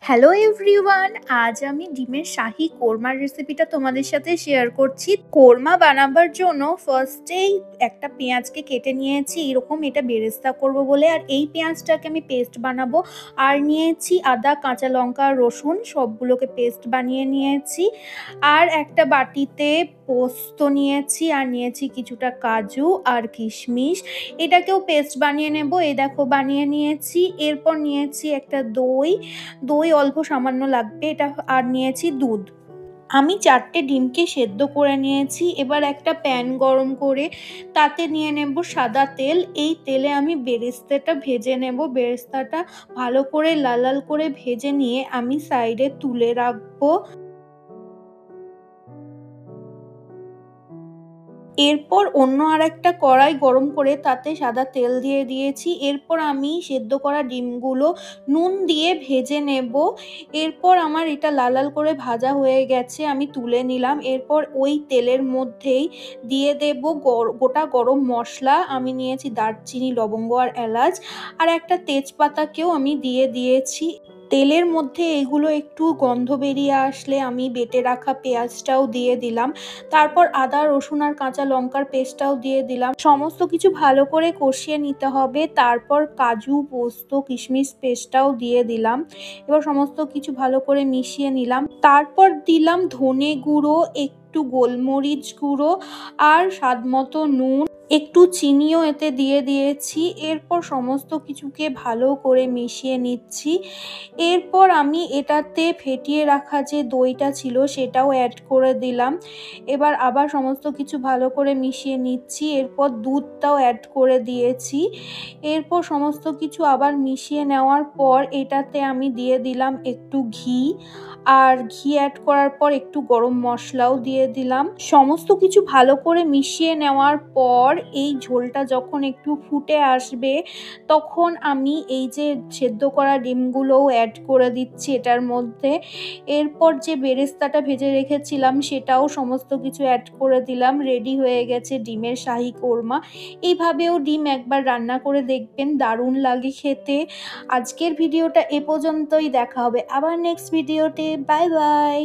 Hello everyone, আজ আমি ডিমের শাহি কোরমার রেসিপিটা তোমাদের সাথে শেয়ার করছি। কোরমা বানাবার জন্য ফার্স্টেই একটা পেঁয়াজকে কেটে নিয়েছি, এরকম এটা বেরেস্তা করব বলে। আর এই পেঁয়াজটাকে আমি পেস্ট বানাবো। আর নিয়েছি আদা, কাঁচা লঙ্কা, রসুন, সবগুলোকে পেস্ট বানিয়ে নিয়েছি। আর একটা বাটিতে পোস্ত নিয়েছি, আর নিয়েছি কিছুটা কাজু আর কিশমিশ, এটাকেও পেস্ট বানিয়ে নেব। এই দেখো বানিয়ে নিয়েছি। এরপর নিয়েছি একটা দই অল্প সামান্য লাগবে এটা, আর নিয়েছি দুধ। আমি 4টে ডিমকে সেদ্ধ করে নিয়েছি। এবার একটা প্যান গরম করে তাতে নিয়ে নেব সাদা তেল। এই তেলে আমি বেরেস্তাটা ভেজে নেব। বেরেস্তাটা ভালো করে লাল লাল করে ভেজে নিয়ে আমি সাইডে তুলে রাখবো। এরপর অন্য আরেকটা কড়াই গরম করে তাতে সাদা তেল দিয়ে দিয়েছি। এরপর আমি সেদ্ধ করা ডিমগুলো নুন দিয়ে ভেজে নেব। এরপর আমার এটা লাল লাল করে ভাজা হয়ে গেছে, আমি তুলে নিলাম। এরপর ওই তেলের মধ্যেই দিয়ে দেব গোটা গরম মশলা। আমি নিয়েছি দারচিনি, লবঙ্গ আর এলাচ, আর একটা তেজপাতাকেও আমি দিয়ে দিয়েছি। তেলের মধ্যে এগুলো একটু গন্ধ বেরিয়ে আসলে আমি বেটে রাখা পেঁয়াজটাও দিয়ে দিলাম। তারপর আদা, রসুন আর কাঁচা লঙ্কার পেস্টটাও দিয়ে দিলাম। সমস্ত কিছু ভালো করে কষিয়ে নিতে হবে। তারপর কাজু, পোস্ত, কিশমিশ পেস্টটাও দিয়ে দিলাম। এবার সমস্ত কিছু ভালো করে মিশিয়ে নিলাম। তারপর দিলাম ধনে গুঁড়ো, একটু গোলমরিচ গুঁড়ো আর স্বাদমতো নুন, একটু চিনিও এতে দিয়ে দিয়েছি। এরপর সমস্ত কিছুকে ভালো করে মিশিয়ে নিচ্ছি। এরপর আমি এটাতে ফেটিয়ে রাখা যে দইটা ছিল সেটাও অ্যাড করে দিলাম। এবার আবার সমস্ত কিছু ভালো করে মিশিয়ে নিচ্ছি। এরপর দুধটাও অ্যাড করে দিয়েছি। এরপর সমস্ত কিছু আবার মিশিয়ে নেওয়ার পর এটাতে আমি দিয়ে দিলাম একটু ঘি, আর ঘি অ্যাড করার পর একটু গরম মশলাও দিয়ে দিলাম। সমস্ত কিছু ভালো করে মিশিয়ে নেওয়ার পর এই ঝোলটা যখন একটু ফুটে আসবে তখন আমি এই যে সেদ্ধ করা ডিমগুলোও অ্যাড করে দিচ্ছি এটার মধ্যে। এরপর যে বেরেস্তাটা ভেজে রেখেছিলাম সেটাও সমস্ত কিছু অ্যাড করে দিলাম। রেডি হয়ে গেছে ডিমের শাহি কোরমা। এইভাবেও ডিম একবার রান্না করে দেখবেন, দারুণ লাগে খেতে। আজকের ভিডিওটা এ পর্যন্তই, দেখা হবে আবার নেক্সট ভিডিওতে। Bye bye.